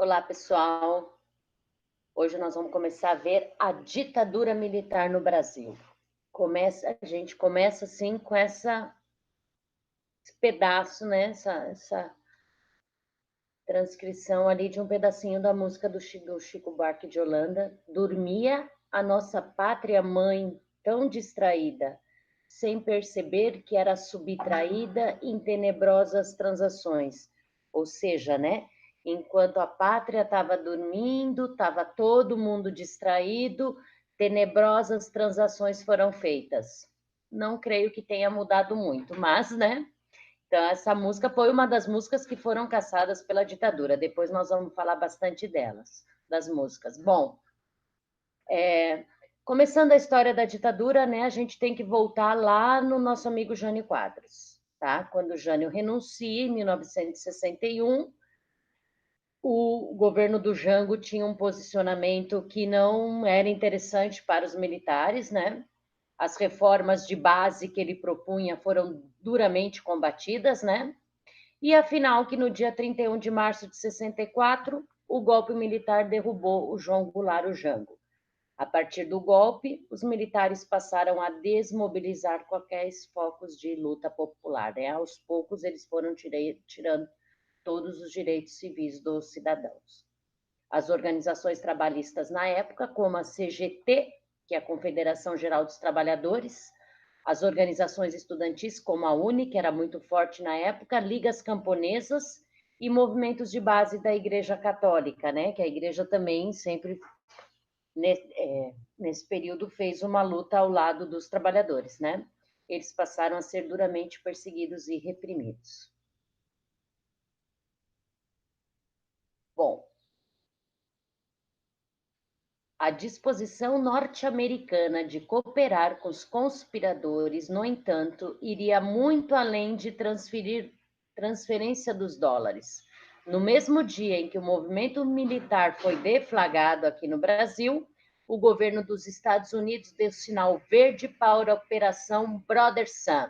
Olá, pessoal. Hoje nós vamos começar a ver a ditadura militar no Brasil. A gente começa assim com esse pedaço, né? Essa transcrição ali de um pedacinho da música do Chico Buarque de Holanda. Dormia a nossa pátria mãe tão distraída, sem perceber que era subtraída em tenebrosas transações. Ou seja, né? Enquanto a pátria estava dormindo, estava todo mundo distraído, tenebrosas transações foram feitas. Não creio que tenha mudado muito, mas, né? Então, essa música foi uma das músicas que foram caçadas pela ditadura. Depois nós vamos falar bastante delas, das músicas. Bom, começando a história da ditadura, né, a gente tem que voltar lá no nosso amigo Jânio Quadros, tá? Quando Jânio renuncia, em 1961, o governo do Jango tinha um posicionamento que não era interessante para os militares, né? As reformas de base que ele propunha foram duramente combatidas, né? E afinal, que no dia 31 de março de 64, o golpe militar derrubou o João Goulart, o Jango. A partir do golpe, os militares passaram a desmobilizar qualquer focos de luta popular, né? Aos poucos, eles foram tirando todos os direitos civis dos cidadãos. As organizações trabalhistas na época, como a CGT, que é a Confederação Geral dos Trabalhadores, as organizações estudantis, como a UNE, que era muito forte na época, ligas camponesas e movimentos de base da Igreja Católica, né? Que a Igreja também sempre, nesse período, fez uma luta ao lado dos trabalhadores, né? Eles passaram a ser duramente perseguidos e reprimidos. Bom, a disposição norte-americana de cooperar com os conspiradores, no entanto, iria muito além de transferência dos dólares. No mesmo dia em que o movimento militar foi deflagrado aqui no Brasil, o governo dos Estados Unidos deu sinal verde para a Operação Brother Sun,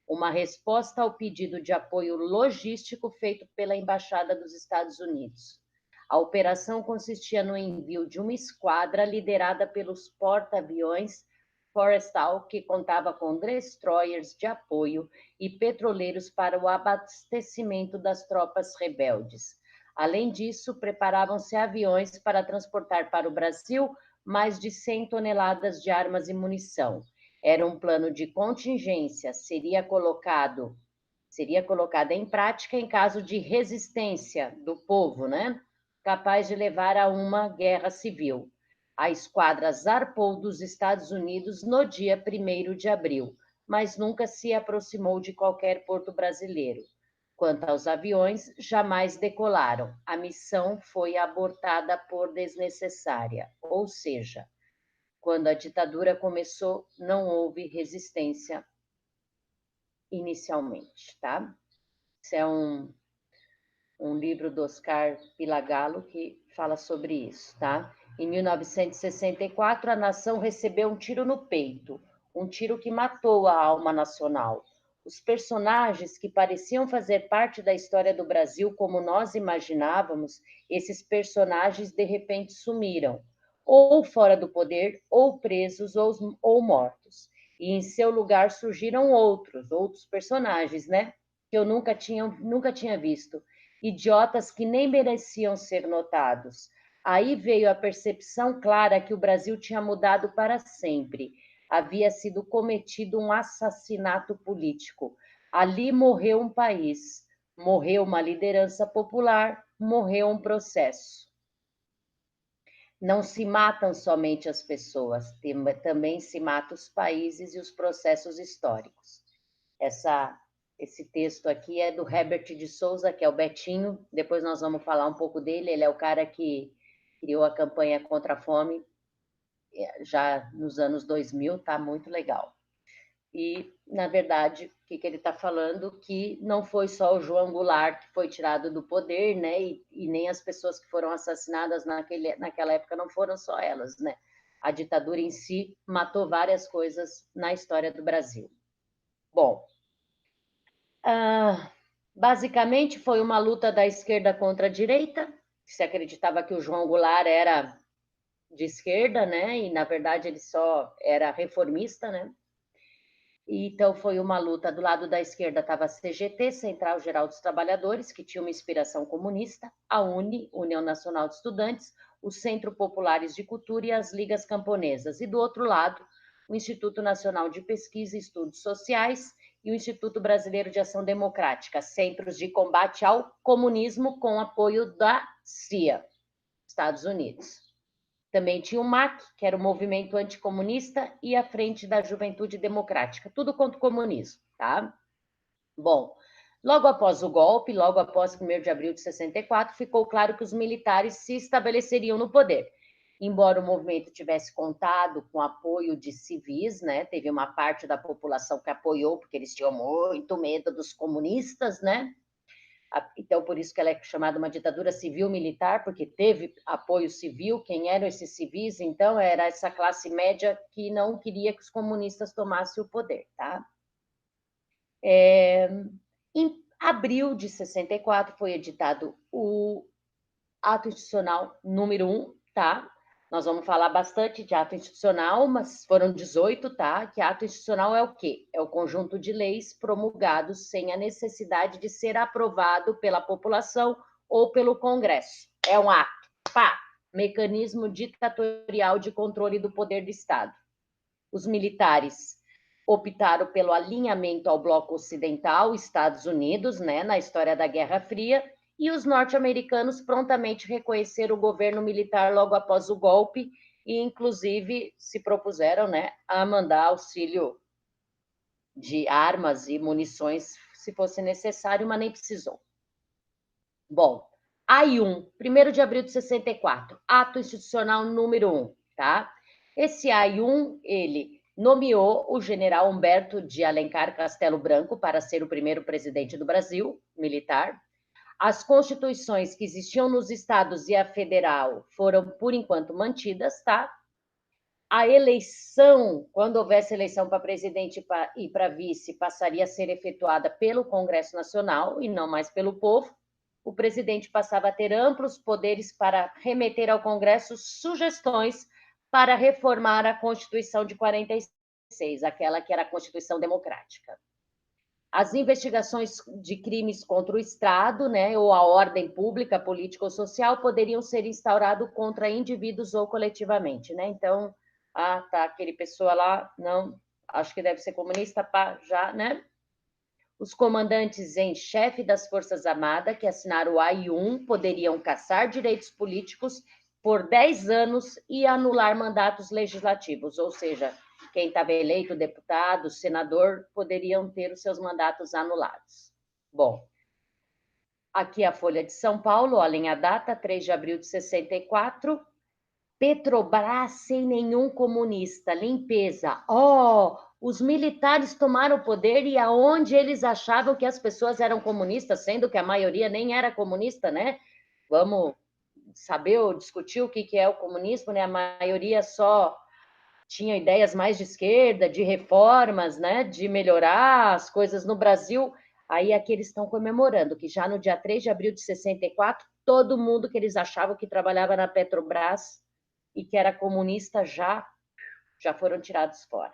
uma resposta ao pedido de apoio logístico feito pela Embaixada dos Estados Unidos. A operação consistia no envio de uma esquadra liderada pelos porta-aviões Forrestal, que contava com destroyers de apoio e petroleiros para o abastecimento das tropas rebeldes. Além disso, preparavam-se aviões para transportar para o Brasil mais de 100 toneladas de armas e munição. Era um plano de contingência, seria colocada em prática em caso de resistência do povo, né? Capaz de levar a uma guerra civil. A esquadra zarpou dos Estados Unidos no dia 1º de abril, mas nunca se aproximou de qualquer porto brasileiro. Quanto aos aviões, jamais decolaram. A missão foi abortada por desnecessária, ou seja, quando a ditadura começou, não houve resistência inicialmente, tá? Isso é um livro do Oscar Pilagallo que fala sobre isso, tá? Em 1964, a nação recebeu um tiro no peito, um tiro que matou a alma nacional. Os personagens que pareciam fazer parte da história do Brasil como nós imaginávamos, esses personagens de repente sumiram, ou fora do poder, ou presos, ou mortos. E em seu lugar surgiram outros personagens, né? Que eu nunca tinha visto, idiotas que nem mereciam ser notados. Aí veio a percepção clara que o Brasil tinha mudado para sempre. Havia sido cometido um assassinato político. Ali morreu um país, morreu uma liderança popular, morreu um processo. Não se matam somente as pessoas, também se matam os países e os processos históricos. Esse texto aqui é do Herbert de Souza, que é o Betinho. Depois nós vamos falar um pouco dele. Ele é o cara que criou a campanha contra a fome já nos anos 2000, tá muito legal. E, na verdade, o que ele está falando? Que não foi só o João Goulart que foi tirado do poder, né? E nem as pessoas que foram assassinadas naquela época não foram só elas, né? A ditadura em si matou várias coisas na história do Brasil. Bom, basicamente foi uma luta da esquerda contra a direita, se acreditava que o João Goulart era de esquerda, né? E, na verdade, ele só era reformista, né? Então, foi uma luta. Do lado da esquerda estava a CGT, Central Geral dos Trabalhadores, que tinha uma inspiração comunista, a UNE, União Nacional de Estudantes, o Centro Populares de Cultura e as Ligas Camponesas. E, do outro lado, o Instituto Nacional de Pesquisa e Estudos Sociais e o Instituto Brasileiro de Ação Democrática, centros de combate ao comunismo com apoio da CIA, Estados Unidos. Também tinha o MAC, que era o Movimento Anticomunista, e a Frente da Juventude Democrática, tudo contra o comunismo, tá? Bom, logo após o golpe, logo após 1º de abril de 64, ficou claro que os militares se estabeleceriam no poder. Embora o movimento tivesse contado com apoio de civis, né? Teve uma parte da população que apoiou, porque eles tinham muito medo dos comunistas, né? Então, por isso que ela é chamada uma ditadura civil-militar, porque teve apoio civil. Quem eram esses civis? Então, era essa classe média que não queria que os comunistas tomassem o poder, tá? Em abril de 64 foi editado o Ato Institucional número 1, tá? Nós vamos falar bastante de ato institucional, mas foram 18, tá? Que ato institucional é o quê? É o conjunto de leis promulgados sem a necessidade de ser aprovado pela população ou pelo Congresso. É um ato, pá, mecanismo ditatorial de controle do poder do Estado. Os militares optaram pelo alinhamento ao bloco ocidental, Estados Unidos, né, na história da Guerra Fria, e os norte-americanos prontamente reconheceram o governo militar logo após o golpe e, inclusive, se propuseram, né, a mandar auxílio de armas e munições, se fosse necessário, mas nem precisou. Bom, AI-1, 1º de abril de 64, ato institucional número 1, tá? Esse AI-1, ele nomeou o general Humberto de Alencar Castelo Branco para ser o primeiro presidente do Brasil, militar. As constituições que existiam nos estados e a federal foram, por enquanto, mantidas, tá? A eleição, quando houvesse eleição para presidente e para vice, passaria a ser efetuada pelo Congresso Nacional e não mais pelo povo. O presidente passava a ter amplos poderes para remeter ao Congresso sugestões para reformar a Constituição de 46, aquela que era a Constituição Democrática. As investigações de crimes contra o Estado, né, ou a ordem pública, política ou social, poderiam ser instaurados contra indivíduos ou coletivamente, né? Então, tá, aquele pessoa lá, não, acho que deve ser comunista, pá, já, né? Os comandantes em chefe das Forças Armadas, que assinaram o AI-1, poderiam cassar direitos políticos por 10 anos e anular mandatos legislativos, ou seja, quem estava eleito deputado, senador, poderiam ter os seus mandatos anulados. Bom, aqui a Folha de São Paulo, olhem a data, 3 de abril de 64, Petrobras sem nenhum comunista, limpeza. Os militares tomaram o poder e aonde eles achavam que as pessoas eram comunistas, sendo que a maioria nem era comunista, né? Vamos saber ou discutir o que é o comunismo, né? A maioria só tinha ideias mais de esquerda, de reformas, né? De melhorar as coisas no Brasil. Aí aqui eles estão comemorando que já no dia 3 de abril de 64, todo mundo que eles achavam que trabalhava na Petrobras e que era comunista já foram tirados fora.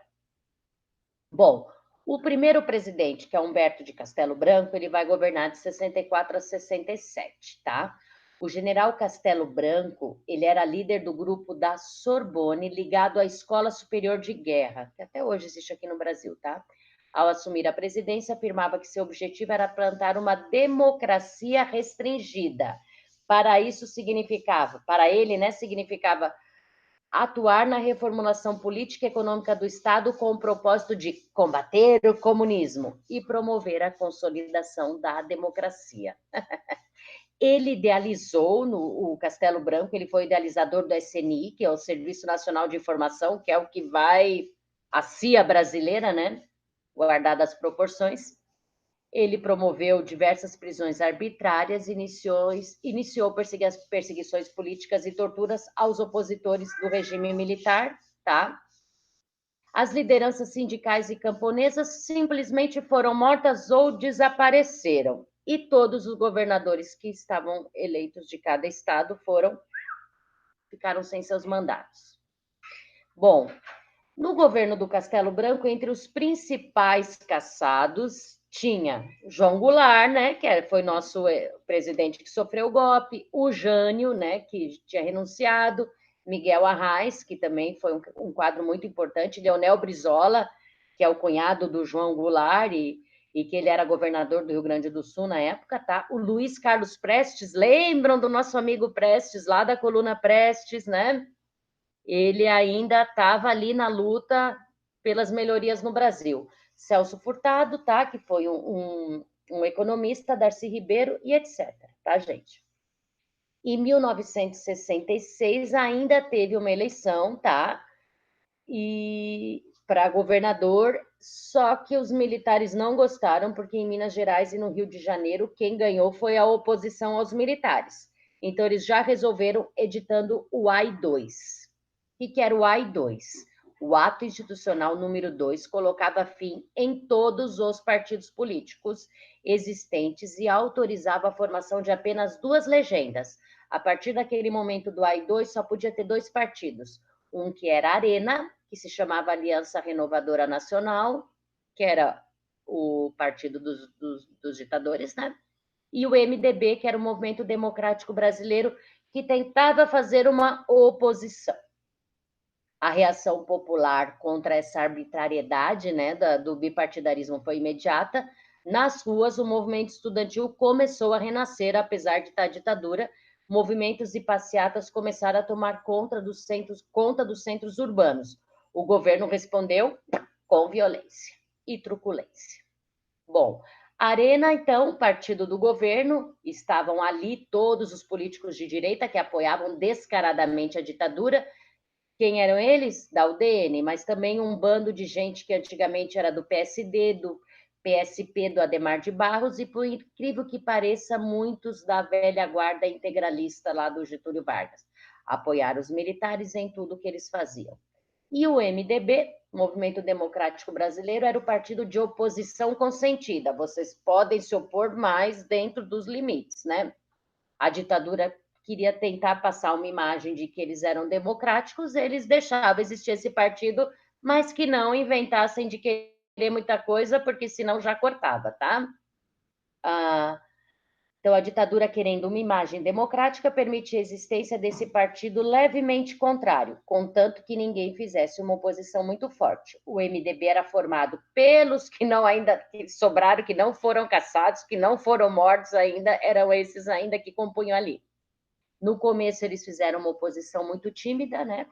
Bom, o primeiro presidente, que é Humberto de Castelo Branco, ele vai governar de 64 a 67, tá? O general Castelo Branco, ele era líder do grupo da Sorbonne, ligado à Escola Superior de Guerra, que até hoje existe aqui no Brasil, tá? Ao assumir a presidência, afirmava que seu objetivo era plantar uma democracia restringida. Para isso significava, para ele, né, significava atuar na reformulação política e econômica do Estado com o propósito de combater o comunismo e promover a consolidação da democracia. Ele idealizou o Castelo Branco, ele foi idealizador do SNI, que é o Serviço Nacional de Informação, que é o que vai a CIA brasileira, né? Guardadas as proporções. Ele promoveu diversas prisões arbitrárias, iniciou perseguições políticas e torturas aos opositores do regime militar, tá? As lideranças sindicais e camponesas simplesmente foram mortas ou desapareceram. e todos os governadores que estavam eleitos de cada estado ficaram sem seus mandatos. Bom, no governo do Castelo Branco, entre os principais cassados, tinha João Goulart, né, que foi nosso presidente que sofreu o golpe, o Jânio, né, que tinha renunciado, Miguel Arraes, que também foi um quadro muito importante, Leonel Brizola, que é o cunhado do João Goulart e que ele era governador do Rio Grande do Sul na época, tá? O Luiz Carlos Prestes, lembram do nosso amigo Prestes, lá da coluna Prestes, né? Ele ainda estava ali na luta pelas melhorias no Brasil. Celso Furtado, tá? Que foi um economista, Darcy Ribeiro e etc. Tá, gente? Em 1966 ainda teve uma eleição, tá? E para governador, só que os militares não gostaram, porque em Minas Gerais e no Rio de Janeiro, quem ganhou foi a oposição aos militares. Então, eles já resolveram editando o AI-2. O que era o AI-2? O Ato Institucional número 2 colocava fim em todos os partidos políticos existentes e autorizava a formação de apenas 2 legendas. A partir daquele momento do AI-2, só podia ter 2 partidos. Um que era a Arena, que se chamava Aliança Renovadora Nacional, que era o partido dos ditadores, né? E o MDB, que era o Movimento Democrático Brasileiro, que tentava fazer uma oposição. A reação popular contra essa arbitrariedade, né, do bipartidarismo foi imediata. Nas ruas, o movimento estudantil começou a renascer, apesar de estar a ditadura. Movimentos e passeatas começaram a tomar conta dos centros urbanos. O governo respondeu com violência e truculência. Bom, Arena, então, partido do governo, estavam ali todos os políticos de direita que apoiavam descaradamente a ditadura. Quem eram eles? Da UDN, mas também um bando de gente que antigamente era do PSD, do PSP, do Adhemar de Barros, e por incrível que pareça, muitos da velha guarda integralista lá do Getúlio Vargas. Apoiaram os militares em tudo que eles faziam. E o MDB, Movimento Democrático Brasileiro, era o partido de oposição consentida. Vocês podem se opor mais dentro dos limites, né? A ditadura queria tentar passar uma imagem de que eles eram democráticos, eles deixavam existir esse partido, mas que não inventassem de querer muita coisa, porque senão já cortava, tá? Então, a ditadura, querendo uma imagem democrática, permitia a existência desse partido levemente contrário, contanto que ninguém fizesse uma oposição muito forte. O MDB era formado pelos que não ainda que sobraram, que não foram caçados, que não foram mortos ainda, eram esses ainda que compunham ali. No começo, eles fizeram uma oposição muito tímida, né?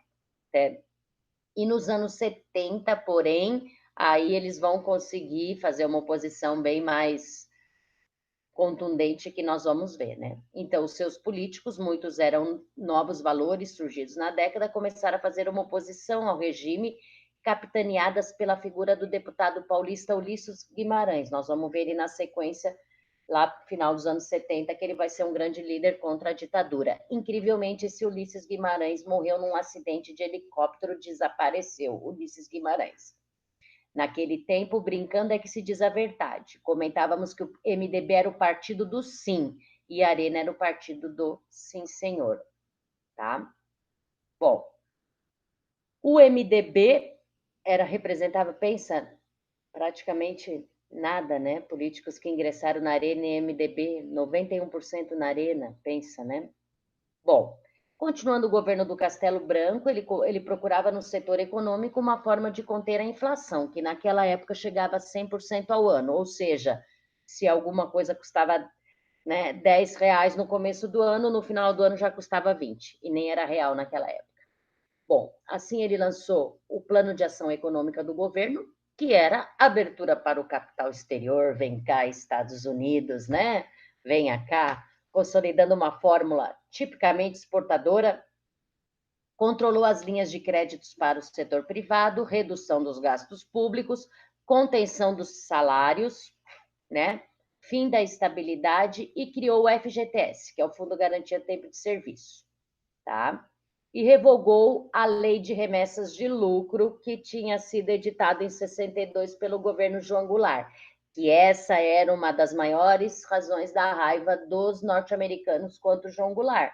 E nos anos 70, porém, aí eles vão conseguir fazer uma oposição bem mais contundente que nós vamos ver, né? Então, os seus políticos, muitos eram novos valores surgidos na década, começaram a fazer uma oposição ao regime, capitaneadas pela figura do deputado paulista Ulisses Guimarães. Nós vamos ver ele na sequência, lá no final dos anos 70, que ele vai ser um grande líder contra a ditadura. Incrivelmente, esse Ulisses Guimarães morreu num acidente de helicóptero, desapareceu, Ulisses Guimarães. Naquele tempo, brincando é que se diz a verdade. Comentávamos que o MDB era o partido do sim e a Arena era o partido do sim, senhor. Tá? Bom, o MDB representava, pensa, praticamente nada, né? Políticos que ingressaram na Arena e MDB, 91% na Arena, pensa, né? Bom, continuando o governo do Castelo Branco, ele procurava no setor econômico uma forma de conter a inflação, que naquela época chegava a 100% ao ano, ou seja, se alguma coisa custava, né, R$ 10 no começo do ano, no final do ano já custava 20, e nem era real naquela época. Bom, assim ele lançou o Plano de Ação Econômica do governo, que era abertura para o capital exterior, vem cá, Estados Unidos, né? Venha cá, consolidando uma fórmula tipicamente exportadora, controlou as linhas de créditos para o setor privado, redução dos gastos públicos, contenção dos salários, né? Fim da estabilidade e criou o FGTS, que é o Fundo Garantia Tempo de Serviço, tá? E revogou a Lei de Remessas de Lucro, que tinha sido editada em 62 pelo governo João Goulart. que essa era uma das maiores razões da raiva dos norte-americanos contra o João Goulart,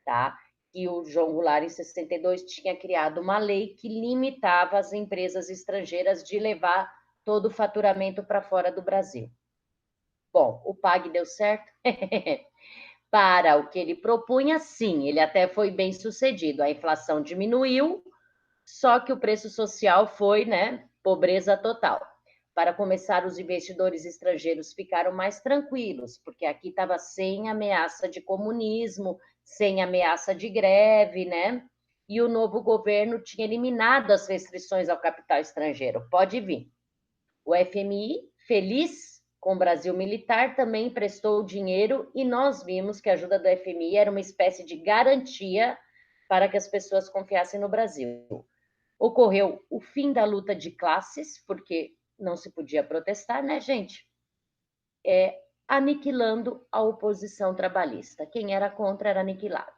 tá? Que o João Goulart, em 62, tinha criado uma lei que limitava as empresas estrangeiras de levar todo o faturamento para fora do Brasil. Bom, o PAG deu certo? Para o que ele propunha, sim, ele até foi bem sucedido. A inflação diminuiu, só que o preço social foi, né, pobreza total. Para começar, os investidores estrangeiros ficaram mais tranquilos, porque aqui estava sem ameaça de comunismo, sem ameaça de greve, né? E o novo governo tinha eliminado as restrições ao capital estrangeiro. Pode vir. O FMI, feliz com o Brasil militar, também emprestou dinheiro e nós vimos que a ajuda do FMI era uma espécie de garantia para que as pessoas confiassem no Brasil. Ocorreu o fim da luta de classes, porque não se podia protestar, né, gente? Aniquilando a oposição trabalhista. Quem era contra era aniquilado.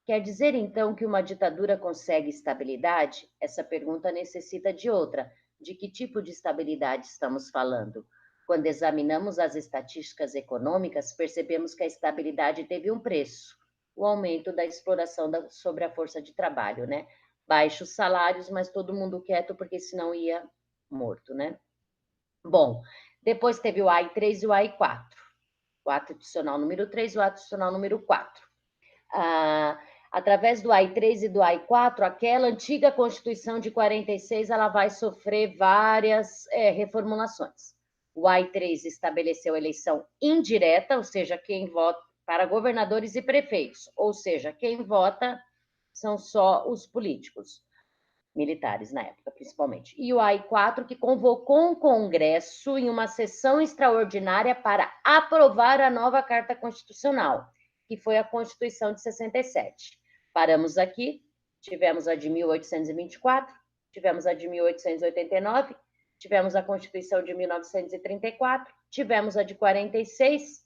Quer dizer, então, que uma ditadura consegue estabilidade? Essa pergunta necessita de outra. De que tipo de estabilidade estamos falando? Quando examinamos as estatísticas econômicas, percebemos que a estabilidade teve um preço: o aumento da exploração sobre a força de trabalho, né? Baixos salários, mas todo mundo quieto, porque senão ia morto, né? Bom, depois teve o AI3 e o AI4. O ato adicional número 3 e o ato adicional número 4. Através do AI3 e do AI4, aquela antiga Constituição de 46, ela vai sofrer várias reformulações. O AI3 estabeleceu eleição indireta, ou seja, quem vota para governadores e prefeitos, ou seja, quem vota são só os políticos, militares na época, principalmente. E o AI4, que convocou um congresso em uma sessão extraordinária para aprovar a nova Carta Constitucional, que foi a Constituição de 67. Paramos aqui, tivemos a de 1824, tivemos a de 1889, tivemos a Constituição de 1934, tivemos a de 46,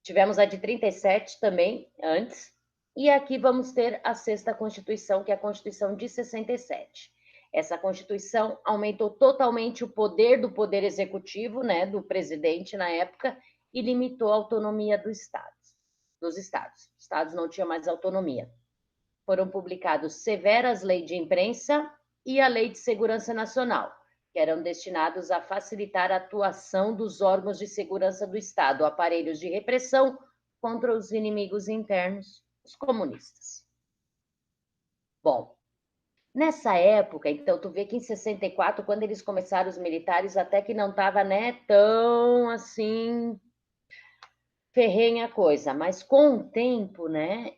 tivemos a de 37 também, antes, e aqui vamos ter a sexta Constituição, que é a Constituição de 67. Essa Constituição aumentou totalmente o poder do Poder Executivo, né, do presidente na época, e limitou a autonomia dos estados. Os estados não tinham mais autonomia. Foram publicados severas leis de imprensa e a Lei de Segurança Nacional, que eram destinados a facilitar a atuação dos órgãos de segurança do Estado, aparelhos de repressão contra os inimigos internos, os comunistas. Bom, nessa época, então, tu vê que em 64, quando eles começaram os militares, até que não estava, né, tão assim ferrenha a coisa, mas com o tempo, né,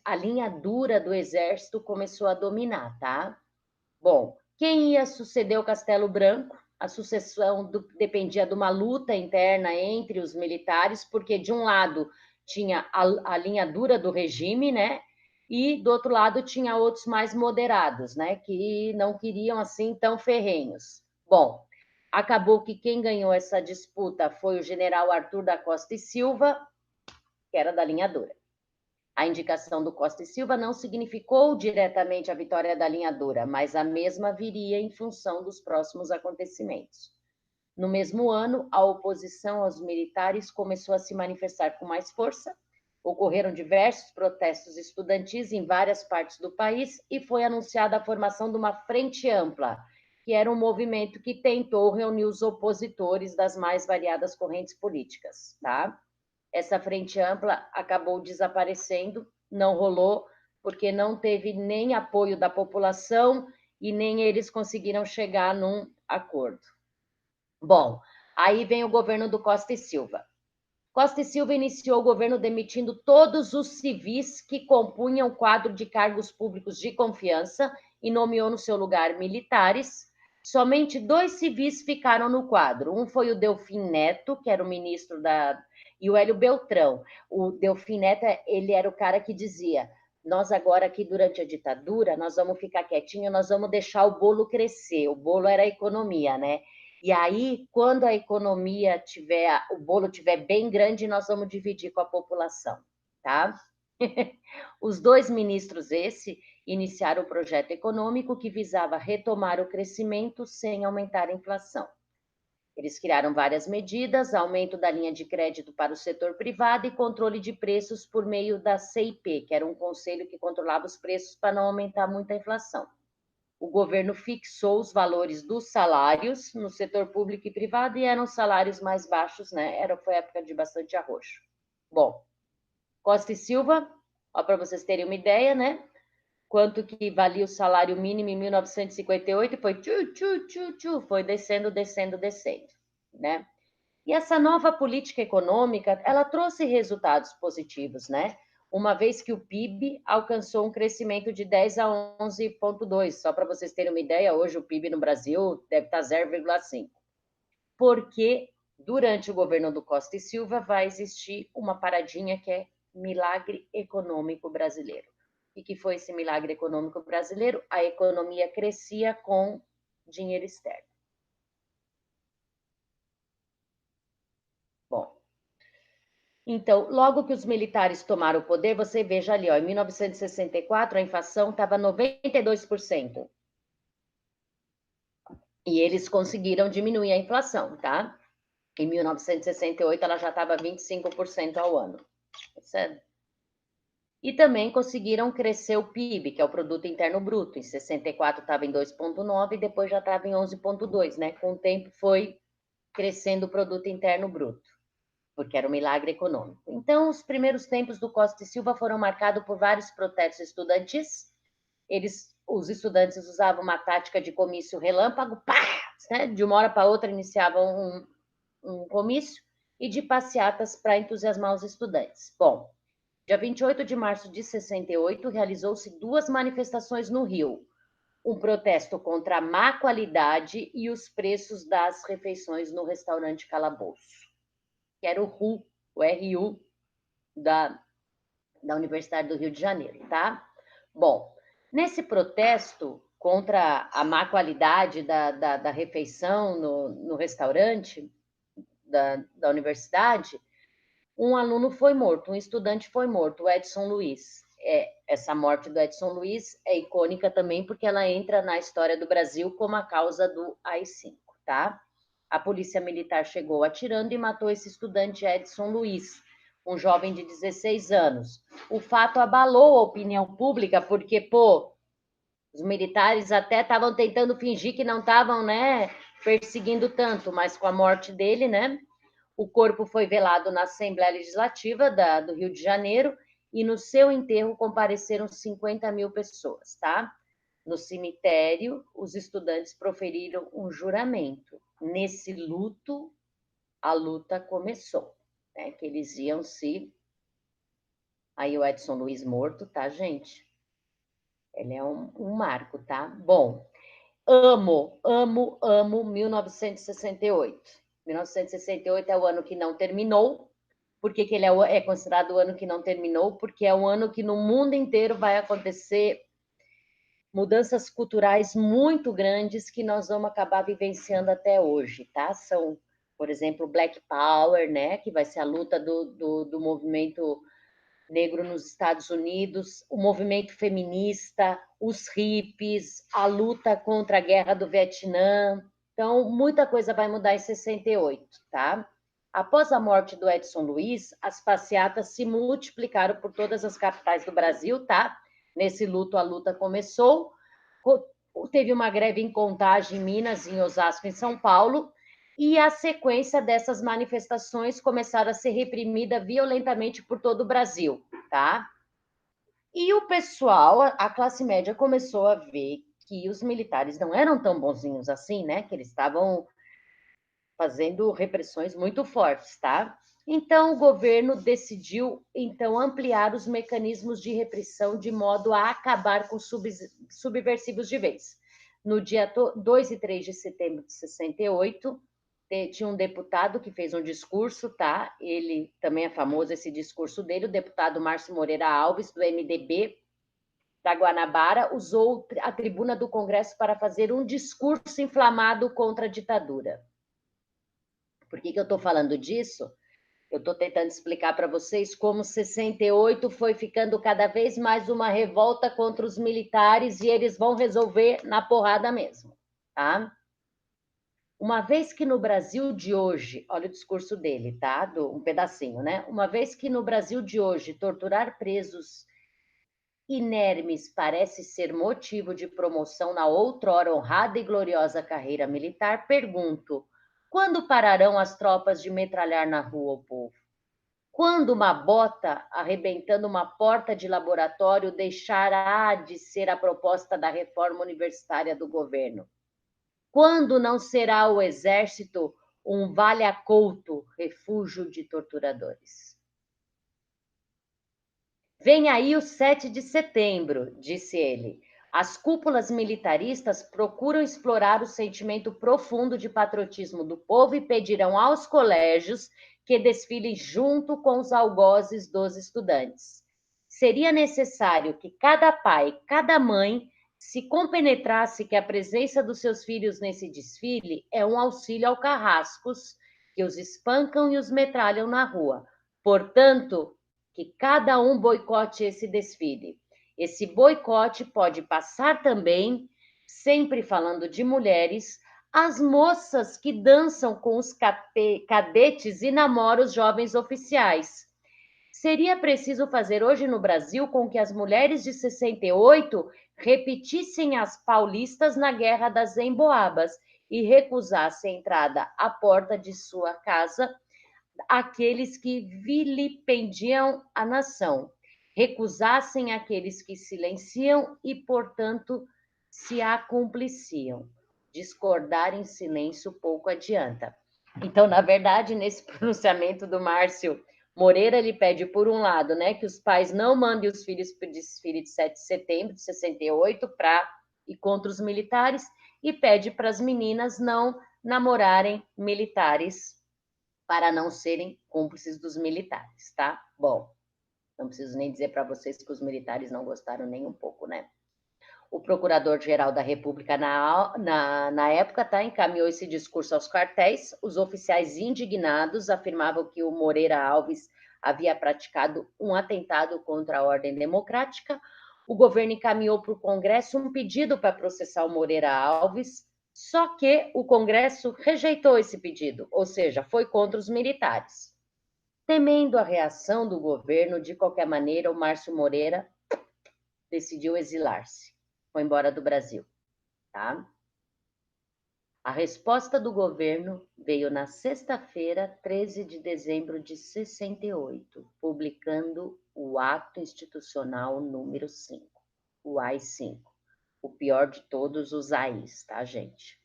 a linha dura do exército começou a dominar, tá? Bom, quem ia suceder o Castelo Branco? A sucessão dependia de uma luta interna entre os militares, porque de um lado tinha a linha dura do regime, né? E do outro lado tinha outros mais moderados, né? Que não queriam assim tão ferrenhos. Bom, acabou que quem ganhou essa disputa foi o general Arthur da Costa e Silva, que era da linha dura. A indicação do Costa e Silva não significou diretamente a vitória da linha dura, mas a mesma viria em função dos próximos acontecimentos. No mesmo ano, a oposição aos militares começou a se manifestar com mais força, ocorreram diversos protestos estudantis em várias partes do país e foi anunciada a formação de uma frente ampla, que era um movimento que tentou reunir os opositores das mais variadas correntes políticas, tá? Essa frente ampla acabou desaparecendo, não rolou, porque não teve nem apoio da população e nem eles conseguiram chegar num acordo. Bom, aí vem o governo do Costa e Silva. Costa e Silva iniciou o governo demitindo todos os civis que compunham o quadro de cargos públicos de confiança e nomeou no seu lugar militares. Somente 2 civis ficaram no quadro. Um foi o Delfim Neto, que era o ministro e o Hélio Beltrão. O Delfim Neto, ele era o cara que dizia: nós agora aqui durante a ditadura, nós vamos ficar quietinho, nós vamos deixar o bolo crescer. O bolo era a economia, né? E aí, quando a economia tiver, o bolo tiver bem grande, nós vamos dividir com a população, tá? Os 2 ministros iniciaram o projeto econômico que visava retomar o crescimento sem aumentar a inflação. Eles criaram várias medidas, aumento da linha de crédito para o setor privado e controle de preços por meio da CIP, que era um conselho que controlava os preços para não aumentar muito a inflação. O governo fixou os valores dos salários no setor público e privado e eram salários mais baixos, né? Foi época de bastante arroxo. Bom, Costa e Silva, para vocês terem uma ideia, né? Quanto que valia o salário mínimo em 1958, foi foi descendo, né? E essa nova política econômica, ela trouxe resultados positivos, né? Uma vez que o PIB alcançou um crescimento de 10 a 11,2. Só para vocês terem uma ideia, hoje o PIB no Brasil deve estar 0,5. Porque durante o governo do Costa e Silva vai existir uma paradinha que é milagre econômico brasileiro. E que foi esse milagre econômico brasileiro? A economia crescia com dinheiro externo. Bom, então, logo que os militares tomaram o poder, você veja ali, ó, em 1964 a inflação estava 92%. E eles conseguiram diminuir a inflação, tá? Em 1968 ela já estava 25% ao ano. Certo? E também conseguiram crescer o PIB, que é o Produto Interno Bruto. Em 64 estava em 2,9 e depois já estava em 11,2, né? Com o tempo foi crescendo o Produto Interno Bruto, porque era um milagre econômico. Então, os primeiros tempos do Costa e Silva foram marcados por vários protestos estudantis. Os estudantes usavam uma tática de comício relâmpago, pá, né? De uma hora para outra iniciavam um comício, e de passeatas para entusiasmar os estudantes. Bom, dia 28 de março de 68, realizou-se 2 manifestações no Rio. Um protesto contra a má qualidade e os preços das refeições no restaurante Calabouço, que era o RU da Universidade do Rio de Janeiro, tá? Bom, nesse protesto contra a má qualidade da refeição no restaurante da universidade, um aluno foi morto, um estudante foi morto, o Edson Luiz. Essa morte do Edson Luiz é icônica também porque ela entra na história do Brasil como a causa do AI-5, tá? A polícia militar chegou atirando e matou esse estudante Edson Luiz, um jovem de 16 anos. O fato abalou a opinião pública porque, pô, os militares até estavam tentando fingir que não estavam, né, perseguindo tanto, mas com a morte dele, né, o corpo foi velado na Assembleia Legislativa do Rio de Janeiro e no seu enterro compareceram 50 mil pessoas, tá? No cemitério, os estudantes proferiram um juramento. Nesse luto, a luta começou, né? Que eles iam se... Aí o Edson Luiz morto, tá, gente? Ele é um marco, tá? Bom, amo 1968. 1968 é o ano que não terminou. Por que ele é considerado o ano que não terminou? Porque é um ano que no mundo inteiro vai acontecer mudanças culturais muito grandes que nós vamos acabar vivenciando até hoje, tá? São, por exemplo, Black Power, né? Que vai ser a luta do movimento negro nos Estados Unidos, o movimento feminista, os hippies, a luta contra a guerra do Vietnã. Então, muita coisa vai mudar em 68, tá? Após a morte do Edson Luiz, as passeatas se multiplicaram por todas as capitais do Brasil, tá? Nesse luto, a luta começou. Teve uma greve em Contagem, em Minas, em Osasco, em São Paulo, e a sequência dessas manifestações começaram a ser reprimida violentamente por todo o Brasil, tá? E o pessoal, a classe média começou a ver que os militares não eram tão bonzinhos assim, né? Que eles estavam fazendo repressões muito fortes, tá? Então, o governo decidiu, então, ampliar os mecanismos de repressão de modo a acabar com subversivos de vez. No dia 2 e 3 de setembro de 68, tinha um deputado que fez um discurso, tá? Ele também é famoso, esse discurso dele, o deputado Márcio Moreira Alves, do MDB, da Guanabara, usou a tribuna do Congresso para fazer um discurso inflamado contra a ditadura. Por que eu estou falando disso? Eu estou tentando explicar para vocês como 68 foi ficando cada vez mais uma revolta contra os militares e eles vão resolver na porrada mesmo, tá? Uma vez que no Brasil de hoje, olha o discurso dele, tá? Um pedacinho, né? Uma vez que no Brasil de hoje torturar presos inermes parece ser motivo de promoção na outrora honrada e gloriosa carreira militar, pergunto: quando pararão as tropas de metralhar na rua o povo? Quando uma bota arrebentando uma porta de laboratório deixará de ser a proposta da reforma universitária do governo? Quando não será o exército um vale-acouto, refúgio de torturadores? Vem aí o 7 de setembro, disse ele. As cúpulas militaristas procuram explorar o sentimento profundo de patriotismo do povo e pedirão aos colégios que desfilem junto com os algozes dos estudantes. Seria necessário que cada pai, cada mãe, se compenetrasse que a presença dos seus filhos nesse desfile é um auxílio ao carrascos que os espancam e os metralham na rua. Portanto, que cada um boicote esse desfile. Esse boicote pode passar também, sempre falando de mulheres, as moças que dançam com os cadetes e namoram os jovens oficiais. Seria preciso fazer hoje no Brasil com que as mulheres de 68 repetissem as paulistas na Guerra das Emboabas e recusassem a entrada à porta de sua casa aqueles que vilipendiam a nação, recusassem aqueles que silenciam e, portanto, se acumpliciam. Discordar em silêncio pouco adianta. Então, na verdade, nesse pronunciamento do Márcio Moreira, ele pede, por um lado, né, que os pais não mandem os filhos para o desfile de 7 de setembro de 68 para ir contra os militares, e pede para as meninas não namorarem militares para não serem cúmplices dos militares, tá? Bom, não preciso nem dizer para vocês que os militares não gostaram nem um pouco, né? O Procurador-Geral da República, na época, tá, encaminhou esse discurso aos quartéis. Os oficiais indignados afirmavam que o Moreira Alves havia praticado um atentado contra a ordem democrática. O governo encaminhou para o Congresso um pedido para processar o Moreira Alves, só que o Congresso rejeitou esse pedido, ou seja, foi contra os militares. Temendo a reação do governo, de qualquer maneira, o Márcio Moreira decidiu exilar-se. Foi embora do Brasil, tá? A resposta do governo veio na sexta-feira, 13 de dezembro de 68, publicando o Ato Institucional número 5, o AI-5, o pior de todos os AIs, tá, gente?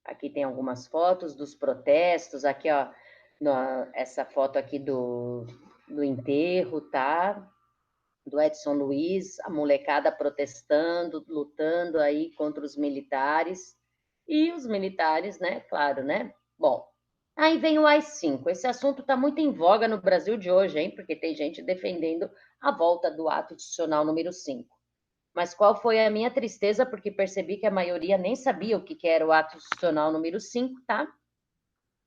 Aqui tem algumas fotos dos protestos, aqui, ó, essa foto aqui do enterro, tá? Do Edson Luiz, a molecada protestando, lutando aí contra os militares, e os militares, né, claro, né? Bom, aí vem o AI-5, esse assunto está muito em voga no Brasil de hoje, hein, porque tem gente defendendo a volta do ato institucional número 5. Mas qual foi a minha tristeza, porque percebi que a maioria nem sabia o que era o ato institucional número 5, tá?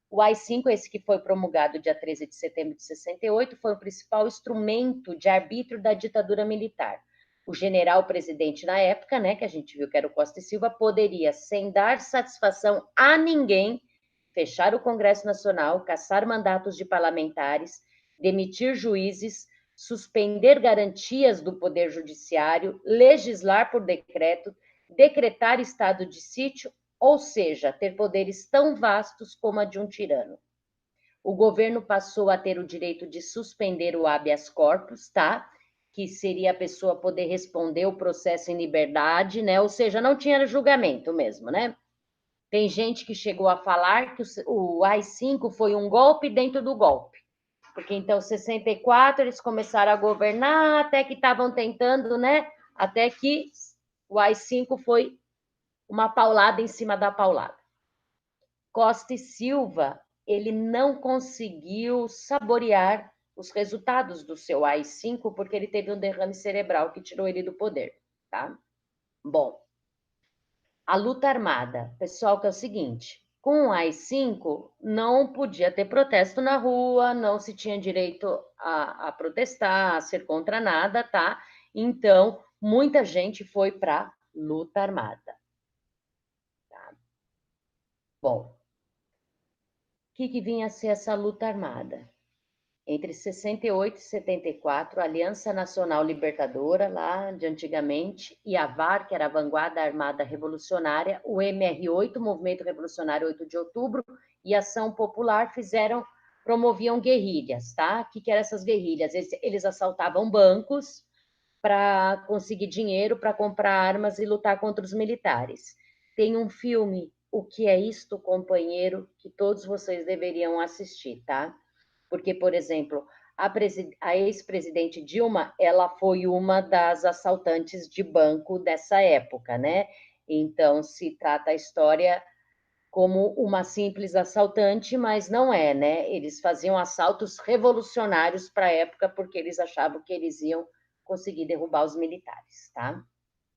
O AI-5, esse que foi promulgado dia 13 de setembro de 68, foi o principal instrumento de arbítrio da ditadura militar. O general presidente na época, né, que a gente viu que era o Costa e Silva, poderia, sem dar satisfação a ninguém, fechar o Congresso Nacional, cassar mandatos de parlamentares, demitir juízes, suspender garantias do Poder Judiciário, legislar por decreto, decretar estado de sítio, ou seja, ter poderes tão vastos como a de um tirano. O governo passou a ter o direito de suspender o habeas corpus, tá? Que seria a pessoa poder responder o processo em liberdade, né? Ou seja, não tinha julgamento mesmo, né? Tem gente que chegou a falar que o AI-5 foi um golpe dentro do golpe. Porque então, em 64, eles começaram a governar, até que estavam tentando, né? Até que o AI-5 foi uma paulada em cima da paulada. Costa e Silva, ele não conseguiu saborear os resultados do seu AI-5 porque ele teve um derrame cerebral que tirou ele do poder, tá? Bom, a luta armada, pessoal, que é o seguinte, com o AI-5 não podia ter protesto na rua, não se tinha direito a protestar, a ser contra nada, tá? Então, muita gente foi para luta armada. Bom, o que vinha a ser essa luta armada? Entre 68 e 74, a Aliança Nacional Libertadora, lá de antigamente, e a VAR, que era a Vanguarda Armada Revolucionária, o MR8, Movimento Revolucionário 8 de Outubro, e Ação Popular promoviam guerrilhas, tá? O que eram essas guerrilhas? Eles assaltavam bancos para conseguir dinheiro, para comprar armas e lutar contra os militares. Tem um filme, O que é isto, companheiro, que todos vocês deveriam assistir, tá? Porque, por exemplo, a ex-presidente Dilma, ela foi uma das assaltantes de banco dessa época, né? Então, se trata a história como uma simples assaltante, mas não é, né? Eles faziam assaltos revolucionários para a época, porque eles achavam que eles iam conseguir derrubar os militares, tá?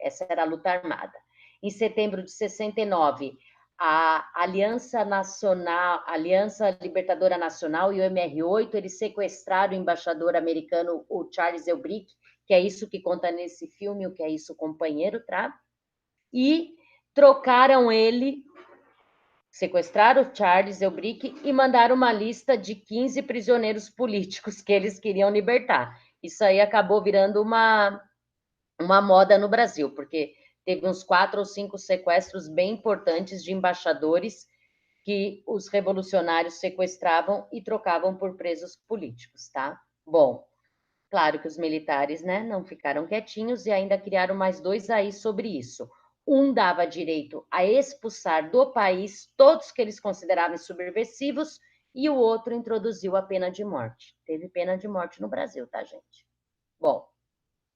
Essa era a luta armada. Em setembro de 69, a Aliança Nacional, Aliança Libertadora Nacional e o MR8, eles sequestraram o embaixador americano, o Charles Elbrick, que é isso que conta nesse filme, o que é isso, companheiro, tá? E trocaram ele, sequestraram o Charles Elbrick e mandaram uma lista de 15 prisioneiros políticos que eles queriam libertar. Isso aí acabou virando uma moda no Brasil, porque teve uns 4 ou 5 sequestros bem importantes de embaixadores que os revolucionários sequestravam e trocavam por presos políticos, tá? Bom, claro que os militares, né, não ficaram quietinhos e ainda criaram mais 2 aí sobre isso. Um dava direito a expulsar do país todos que eles consideravam subversivos e o outro introduziu a pena de morte. Teve pena de morte no Brasil, tá, gente? Bom,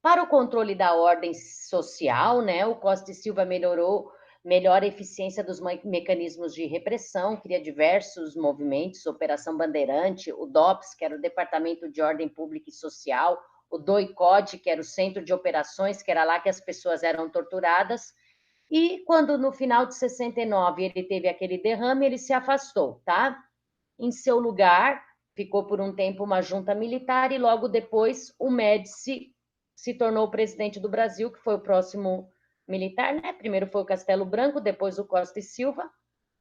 para o controle da ordem social, né, o Costa e Silva melhora a eficiência dos mecanismos de repressão, cria diversos movimentos, Operação Bandeirante, o DOPS, que era o Departamento de Ordem Pública e Social, o DOI-CODE, que era o Centro de Operações, que era lá que as pessoas eram torturadas, e quando no final de 69 ele teve aquele derrame, ele se afastou, tá? Em seu lugar, ficou por um tempo uma junta militar e logo depois o Médici se tornou presidente do Brasil, que foi o próximo militar, né? Primeiro foi o Castelo Branco, depois o Costa e Silva.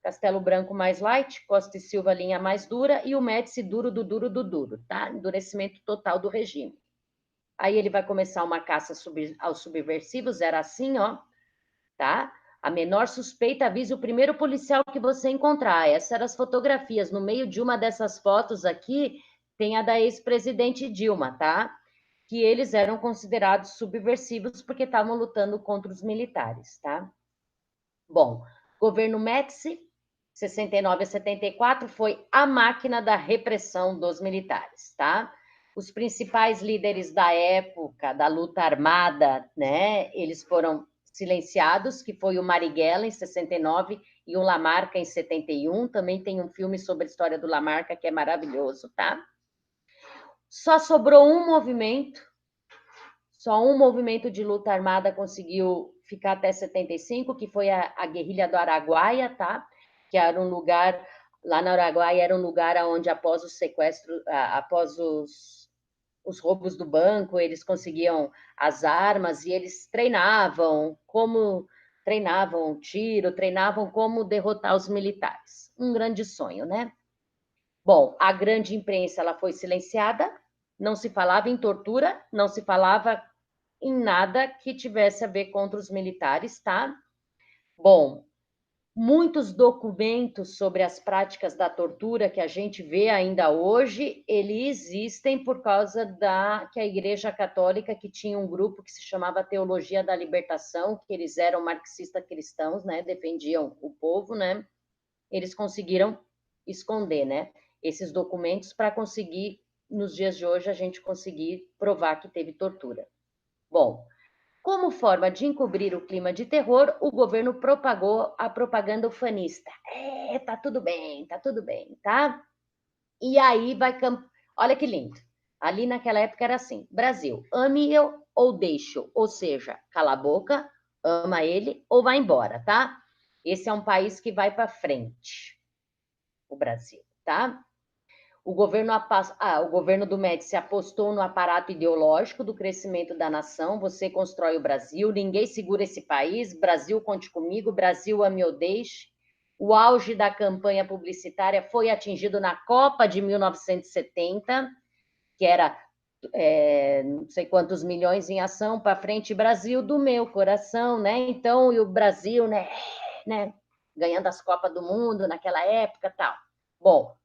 Castelo Branco mais light, Costa e Silva linha mais dura e o Médici duro do duro do duro, tá? Endurecimento total do regime. Aí ele vai começar uma caça aos subversivos, era assim, ó, tá? A menor suspeita avise o primeiro policial que você encontrar. Essas eram as fotografias. No meio de uma dessas fotos aqui, tem a da ex-presidente Dilma, tá? Que eles eram considerados subversivos porque estavam lutando contra os militares, tá? Bom, governo Médici, 69 a 74, foi a máquina da repressão dos militares, tá? Os principais líderes da época, da luta armada, né? Eles foram silenciados, que foi o Marighella, em 69, e o Lamarca, em 71. Também tem um filme sobre a história do Lamarca, que é maravilhoso, tá? Só sobrou só um movimento de luta armada conseguiu ficar até 75, que foi a guerrilha do Araguaia, tá? Que era um lugar, lá no Araguaia, era um lugar onde após o sequestro, após os roubos do banco, eles conseguiam as armas e eles treinavam tiro, treinavam como derrotar os militares. Um grande sonho, né? Bom, a grande imprensa ela foi silenciada, não se falava em tortura, não se falava em nada que tivesse a ver contra os militares, tá? Bom, muitos documentos sobre as práticas da tortura que a gente vê ainda hoje, eles existem por causa que a Igreja Católica, que tinha um grupo que se chamava Teologia da Libertação, que eles eram marxistas cristãos, né? Defendiam o povo, né? Eles conseguiram esconder, né? Esses documentos para conseguir, nos dias de hoje, a gente conseguir provar que teve tortura. Bom, como forma de encobrir o clima de terror, o governo propagou a propaganda ufanista. Tá tudo bem, tá? E aí vai... Olha que lindo. Ali naquela época era assim, Brasil, ame-o ou deixe-o, ou seja, cala a boca, ama ele ou vai embora, tá? Esse é um país que vai para frente, o Brasil, tá? O governo do Médici apostou no aparato ideológico do crescimento da nação. Você constrói o Brasil, ninguém segura esse país. Brasil, conte comigo. Brasil, ame ou deixe. O auge da campanha publicitária foi atingido na Copa de 1970, que era não sei quantos milhões em ação para frente, Brasil do meu coração, né? Então, e o Brasil, né, ganhando as Copas do Mundo naquela época, tal. Bom,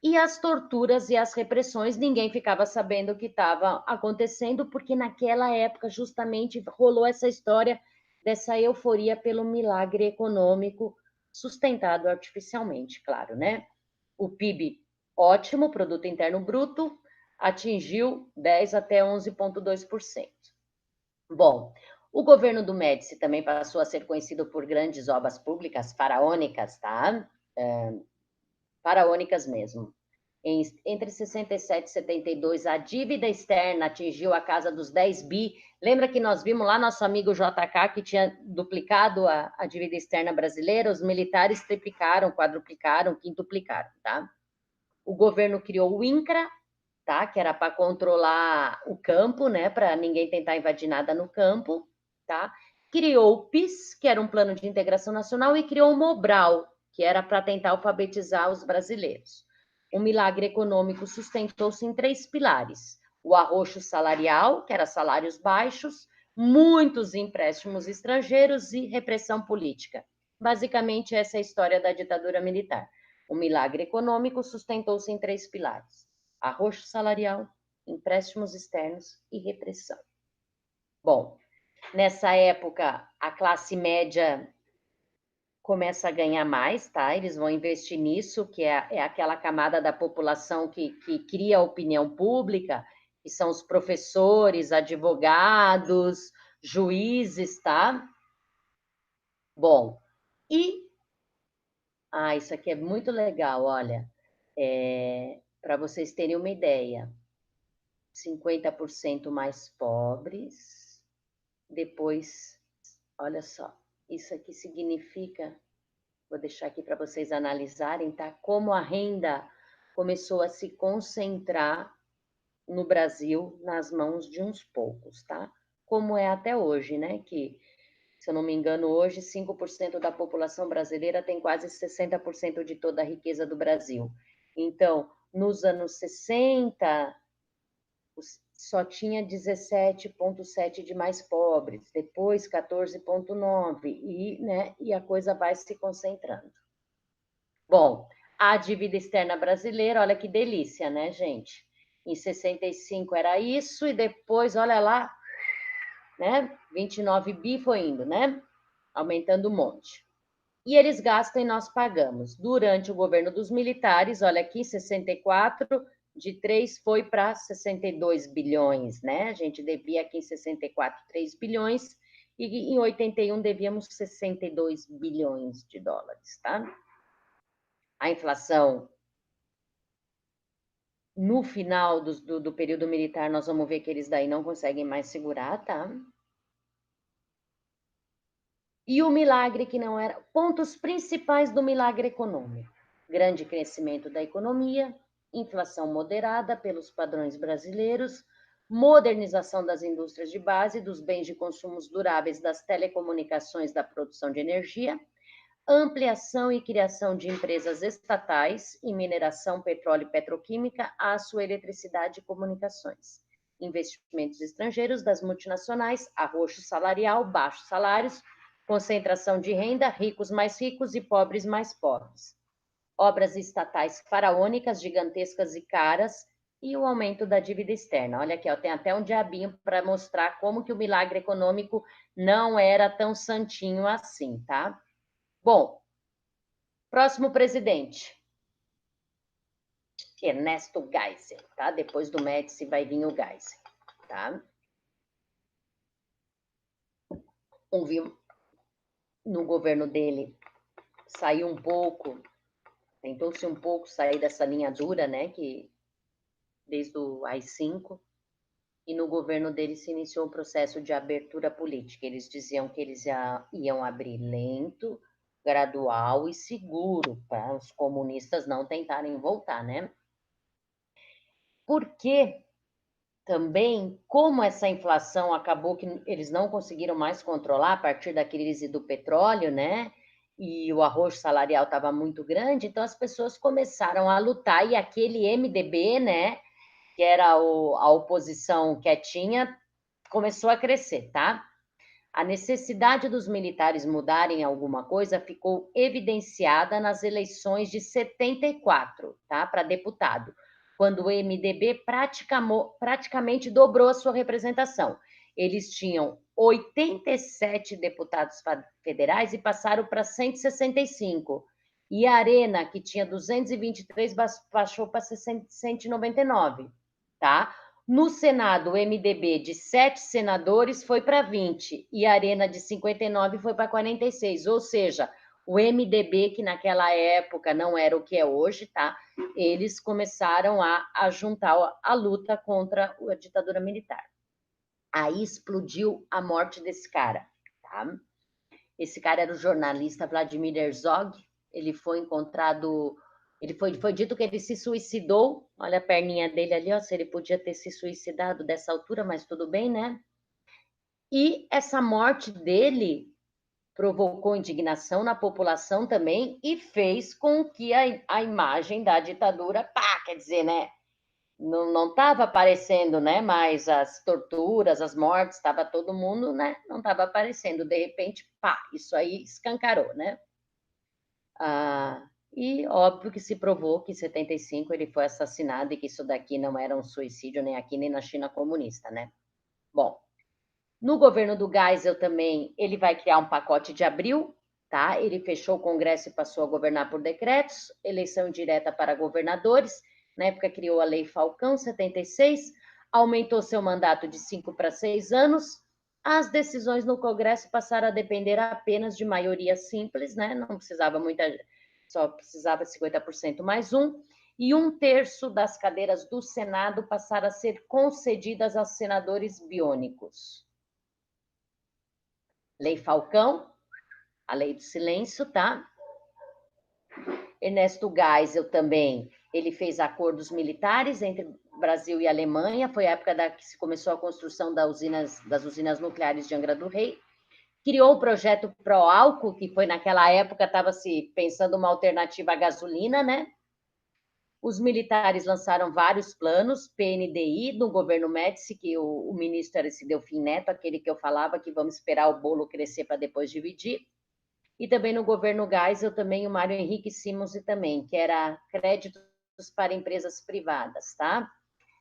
e as torturas e as repressões, ninguém ficava sabendo o que estava acontecendo, porque naquela época justamente rolou essa história dessa euforia pelo milagre econômico sustentado artificialmente, claro, né? O PIB ótimo, Produto Interno Bruto, atingiu 10 até 11,2%. Bom, o governo do Médici também passou a ser conhecido por grandes obras públicas faraônicas, tá? Faraônicas mesmo. Entre 67 e 72, a dívida externa atingiu a casa dos 10 bi. Lembra que nós vimos lá nosso amigo JK, que tinha duplicado a dívida externa brasileira? Os militares triplicaram, quadruplicaram, quintuplicaram, tá? O governo criou o INCRA, tá? Que era para controlar o campo, né? Para ninguém tentar invadir nada no campo, tá? Criou o PIS, que era um plano de integração nacional, e criou o Mobral, que era para tentar alfabetizar os brasileiros. O milagre econômico sustentou-se em 3 pilares: o arroxo salarial, que era salários baixos, muitos empréstimos estrangeiros e repressão política. Basicamente, essa é a história da ditadura militar. O milagre econômico sustentou-se em 3 pilares: arroxo salarial, empréstimos externos e repressão. Bom, nessa época, a classe média começa a ganhar mais, tá? Eles vão investir nisso, que é aquela camada da população que cria a opinião pública, que são os professores, advogados, juízes, tá? Bom, e... isso aqui é muito legal, olha. Para vocês terem uma ideia, 50% mais pobres, depois, olha só, isso aqui significa, vou deixar aqui para vocês analisarem, tá? Como a renda começou a se concentrar no Brasil nas mãos de uns poucos, tá? Como é até hoje, né? Que, se eu não me engano, hoje 5% da população brasileira tem quase 60% de toda a riqueza do Brasil. Então, nos anos 60, só tinha 17,7 de mais pobres, depois 14,9, e a coisa vai se concentrando. Bom, a dívida externa brasileira, olha que delícia, né, gente? Em 65 era isso, e depois, olha lá, né? 29 bi foi indo, né? Aumentando um monte. E eles gastam e nós pagamos. Durante o governo dos militares, olha aqui, 64, de 3 foi para 62 bilhões, né? A gente devia aqui em 64, 3 bilhões, e em 81 devíamos 62 bilhões de dólares, tá? A inflação, no final do período militar, nós vamos ver que eles daí não conseguem mais segurar, tá? E o milagre que não era... Pontos principais do milagre econômico: grande crescimento da economia, inflação moderada pelos padrões brasileiros, modernização das indústrias de base, dos bens de consumos duráveis, das telecomunicações, da produção de energia, ampliação e criação de empresas estatais em mineração, petróleo e petroquímica, aço, eletricidade e comunicações. Investimentos estrangeiros das multinacionais, arroxo salarial, baixos salários, concentração de renda, ricos mais ricos e pobres mais pobres. Obras estatais faraônicas, gigantescas e caras, e o aumento da dívida externa. Olha aqui, ó, tem até um diabinho para mostrar como que o milagre econômico não era tão santinho assim, tá? Bom, próximo presidente, Ernesto Geisel, tá? Depois do Médici vai vir o Geisel, tá? No governo dele, saiu um pouco, tentou-se um pouco sair dessa linha dura, né? Que desde o AI-5, e no governo dele se iniciou um processo de abertura política. Eles diziam que eles iam abrir lento, gradual e seguro, para os comunistas não tentarem voltar, né? Porque também, como essa inflação acabou que eles não conseguiram mais controlar a partir da crise do petróleo, né? e o arroxo salarial estava muito grande, então as pessoas começaram a lutar, e aquele MDB, né, que era a oposição quietinha, começou a crescer, tá? A necessidade dos militares mudarem alguma coisa ficou evidenciada nas eleições de 74, tá? Para deputado, quando o MDB praticamente dobrou a sua representação. Eles tinham 87 deputados federais e passaram para 165. E a Arena, que tinha 223, baixou para 199, tá? No Senado, o MDB de 7 senadores foi para 20 e a Arena de 59 foi para 46, ou seja, o MDB, que naquela época não era o que é hoje, tá? Eles começaram a juntar a luta contra a ditadura militar. Aí explodiu a morte desse cara, tá? Esse cara era o jornalista Vladimir Herzog, ele foi encontrado, foi dito que ele se suicidou, olha a perninha dele ali, ó, se ele podia ter se suicidado dessa altura, mas tudo bem, né? E essa morte dele provocou indignação na população também e fez com que a imagem da ditadura, pá, quer dizer, né? Não estava aparecendo, né? Mais as torturas, as mortes, estava todo mundo, né? Não estava aparecendo. De repente, pá, isso aí escancarou, né? E óbvio que se provou que em 75 ele foi assassinado e que isso daqui não era um suicídio nem aqui nem na China comunista, né? Bom, no governo do Geisel também, ele vai criar um pacote de abril, tá? Ele fechou o Congresso e passou a governar por decretos, eleição direta para governadores, na época criou a Lei Falcão, 76, aumentou seu mandato de 5 para 6 anos, as decisões no Congresso passaram a depender apenas de maioria simples, né? Não precisava muita, só precisava 50% mais um, e 1/3 das cadeiras do Senado passaram a ser concedidas aos senadores biônicos. Lei Falcão, a lei do silêncio, tá? Ernesto Geisel também, ele fez acordos militares entre Brasil e Alemanha, foi a época que se começou a construção das usinas nucleares de Angra do Rei, criou o projeto Pró-Álcool, que foi naquela época, estava se pensando uma alternativa à gasolina, né? Os militares lançaram vários planos, PNDI, no governo Médici, que o ministro era esse Delfim Neto, aquele que eu falava que vamos esperar o bolo crescer para depois dividir. E também no governo Geisel, também o Mário Henrique Simonsen também, que era créditos para empresas privadas, tá?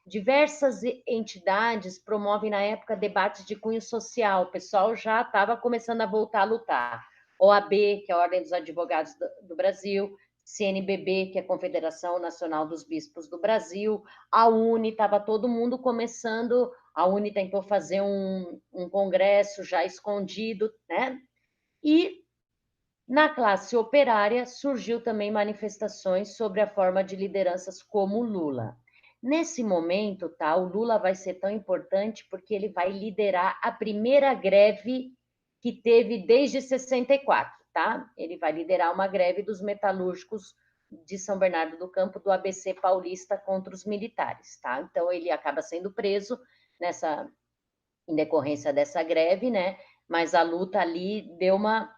Diversas entidades promovem na época debates de cunho social, o pessoal já estava começando a voltar a lutar. OAB, que é a Ordem dos Advogados do Brasil, CNBB, que é a Confederação Nacional dos Bispos do Brasil, a UNE, estava todo mundo começando, a UNE tentou fazer um congresso já escondido, né? E na classe operária, surgiu também manifestações sobre a forma de lideranças como Lula. Nesse momento, tá, o Lula vai ser tão importante porque ele vai liderar a primeira greve que teve desde 64, tá? Ele vai liderar uma greve dos metalúrgicos de São Bernardo do Campo, do ABC Paulista, contra os militares, tá? Então, ele acaba sendo preso em decorrência dessa greve, né? Mas a luta ali deu uma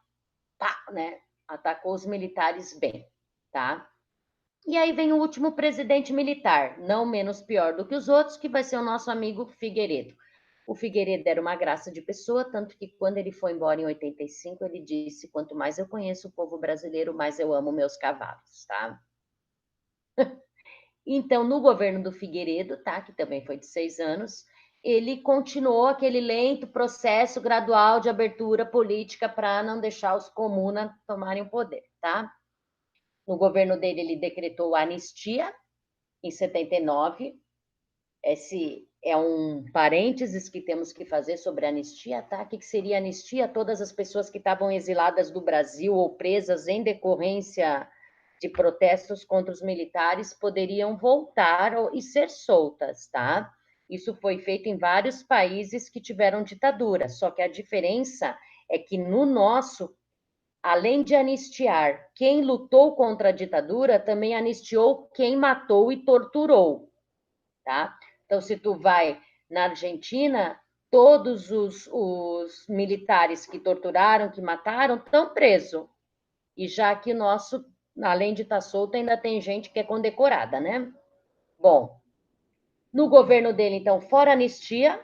pá, né? Atacou os militares bem, tá? E aí vem o último presidente militar, não menos pior do que os outros, que vai ser o nosso amigo Figueiredo. O Figueiredo era uma graça de pessoa, tanto que quando ele foi embora em 85, ele disse: quanto mais eu conheço o povo brasileiro, mais eu amo meus cavalos, tá? Então, no governo do Figueiredo, tá, que também foi de 6 anos, ele continuou aquele lento processo gradual de abertura política para não deixar os comunas tomarem o poder, tá? No governo dele, ele decretou a anistia em 79. Esse é um parênteses que temos que fazer sobre a anistia, tá? O que seria anistia? Todas as pessoas que estavam exiladas do Brasil ou presas em decorrência de protestos contra os militares poderiam voltar e ser soltas, tá? Isso foi feito em vários países que tiveram ditadura, só que a diferença é que no nosso, além de anistiar quem lutou contra a ditadura, também anistiou quem matou e torturou, tá? Então, se tu vai na Argentina, todos os militares que torturaram, que mataram, estão presos. E já que o nosso, além de estar solto, ainda tem gente que é condecorada, né? Bom, no governo dele, então, fora anistia,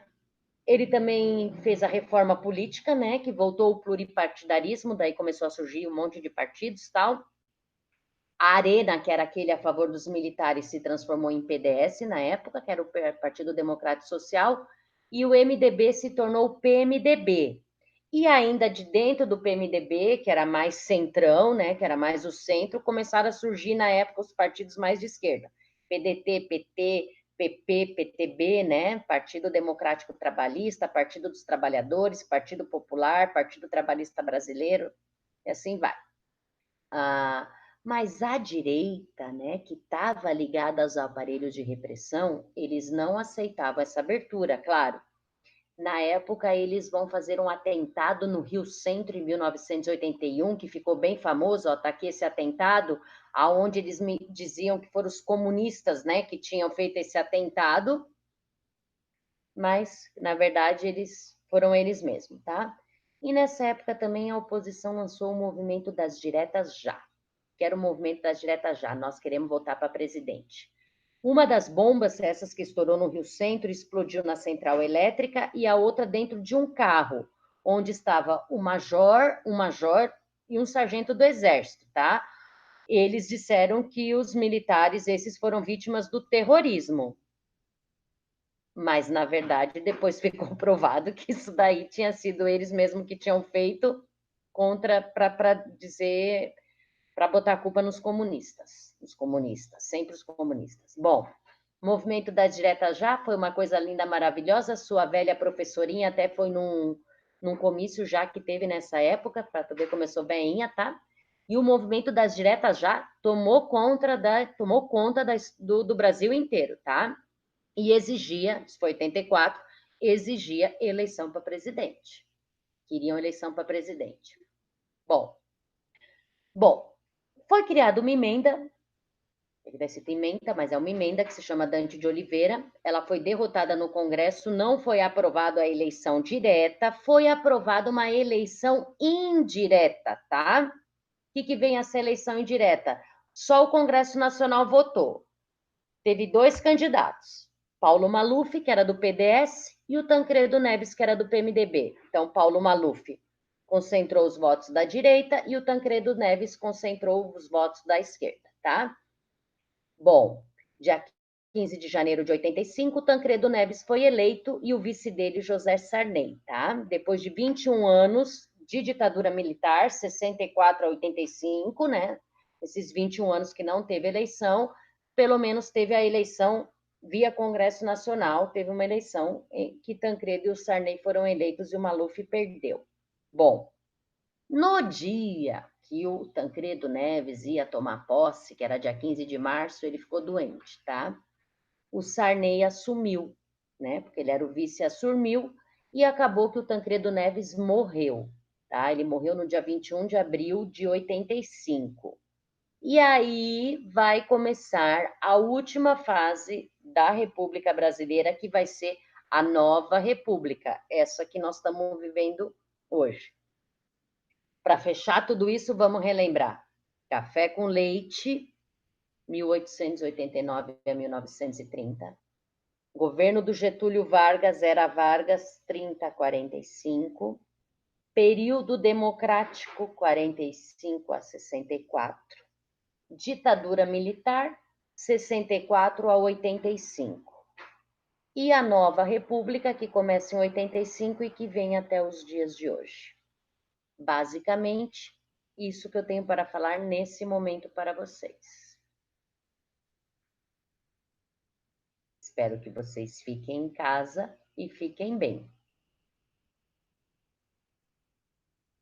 ele também fez a reforma política, né? Que voltou o pluripartidarismo, daí começou a surgir um monte de partidos e tal. A Arena, que era aquele a favor dos militares, se transformou em PDS na época, que era o Partido Democrático Social, e o MDB se tornou o PMDB. E ainda de dentro do PMDB, que era mais centrão, né, que era mais o centro, começaram a surgir na época os partidos mais de esquerda. PDT, PT, PP, PTB, né, Partido Democrático Trabalhista, Partido dos Trabalhadores, Partido Popular, Partido Trabalhista Brasileiro, e assim vai. Ah, mas a direita, né, que estava ligada aos aparelhos de repressão, eles não aceitavam essa abertura, claro. Na época, eles vão fazer um atentado no Rio Centro, em 1981, que ficou bem famoso, ó, tá aqui esse atentado, aonde eles me diziam que foram os comunistas, né, que tinham feito esse atentado, mas, na verdade, foram eles mesmos, tá? E nessa época também a oposição lançou o movimento das diretas já, que era o movimento das diretas já, nós queremos voltar para presidente. Uma das bombas, essas que estourou no Rio Centro, explodiu na central elétrica e a outra dentro de um carro, onde estava um major e um sargento do exército, tá? Eles disseram que os militares, esses foram vítimas do terrorismo. Mas, na verdade, depois ficou provado que isso daí tinha sido eles mesmos que tinham feito para dizer, para botar a culpa nos comunistas, sempre os comunistas. Bom, o movimento das diretas já foi uma coisa linda, maravilhosa. Sua velha professorinha até foi num comício já que teve nessa época, para tu ver como eu sou veinha, tá? E o movimento das diretas já tomou conta do Brasil inteiro, tá? E exigia, isso foi 84, exigia eleição para presidente. Queriam eleição para presidente. Bom, foi criada uma emenda, ele vai ser emenda, mas é uma emenda que se chama Dante de Oliveira. Ela foi derrotada no Congresso, não foi aprovada a eleição direta, foi aprovada uma eleição indireta, tá? O que vem essa eleição indireta? Só o Congresso Nacional votou. Teve dois candidatos, Paulo Maluf, que era do PDS, e o Tancredo Neves, que era do PMDB. Então, Paulo Maluf concentrou os votos da direita e o Tancredo Neves concentrou os votos da esquerda, tá? Bom, dia 15 de janeiro de 85, Tancredo Neves foi eleito e o vice dele, José Sarney, tá? Depois de 21 anos de ditadura militar, 64 a 85, né? Esses 21 anos que não teve eleição, pelo menos teve a eleição via Congresso Nacional, teve uma eleição em que Tancredo e o Sarney foram eleitos e o Maluf perdeu. Bom, no dia que o Tancredo Neves ia tomar posse, que era dia 15 de março, ele ficou doente, tá? O Sarney assumiu, né? Porque ele era o vice, assumiu, e acabou que o Tancredo Neves morreu, tá? Ele morreu no dia 21 de abril de 85. E aí vai começar a última fase da República Brasileira, que vai ser a nova República, essa que nós estamos vivendo hoje. Para fechar tudo isso, vamos relembrar. Café com Leite, 1889 a 1930. Governo do Getúlio Vargas, era Vargas, 30 a 45. Período democrático, 45 a 64. Ditadura militar, 64 a 85. E a nova república, que começa em 85 e que vem até os dias de hoje. Basicamente, isso que eu tenho para falar nesse momento para vocês. Espero que vocês fiquem em casa e fiquem bem.